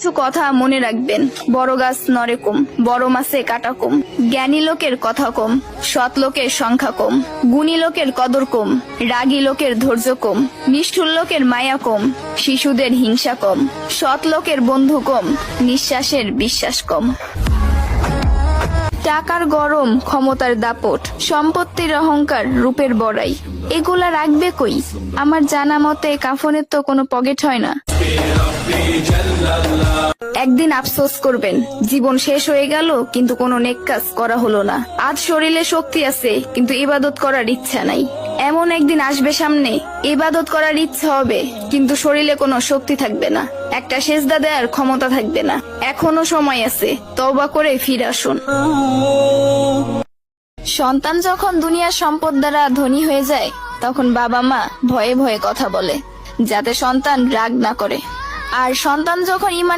কিছু কথা মনে রাখবেন, বড় গাছ নড়ে কম, বড় মাছে কাটা কম, জ্ঞানী লোকের কথা কম, সৎ লোকের সংখ্যা কম, গুণী লোকের কদর কম, রাগী লোকের ধৈর্য কম, নিষ্ঠুর লোকের মায়া কম, শিশুদের হিংসা কম, সৎ লোকের বন্ধু কম, নিঃশ্বাসের বিশ্বাস কম। টাকার গরম, ক্ষমতার দাপট, সম্পত্তির অহংকার, রূপের বড়াই, এগুলা রাখবে কই? আমার জানা মতে কাফনের তো কোনো পকেট হয় না। একদিন আফসোস করবেন, জীবন শেষ হয়ে গেল কিন্তু কোনো নেক কাজ করা হলো না। আজ শরীরে শক্তি আছে কিন্তু ইবাদত করার ইচ্ছা নাই। এমন একদিন আসবে সামনে, ইবাদত করার ইচ্ছা হবে কিন্তু শরীরে কোনো শক্তি থাকবে না, একটা সেজদা দেওয়ার ক্ষমতা থাকবে না। এখনো সময় আছে, তওবা করে ফিরে আসুন। সন্তান যখন দুনিয়ার সম্পদ দ্বারা ধনী হয়ে যায়, তখন বাবা মা ভয়ে ভয়ে কথা বলে যাতে সন্তান রাগ না করে। আর সন্তান যখন ইমান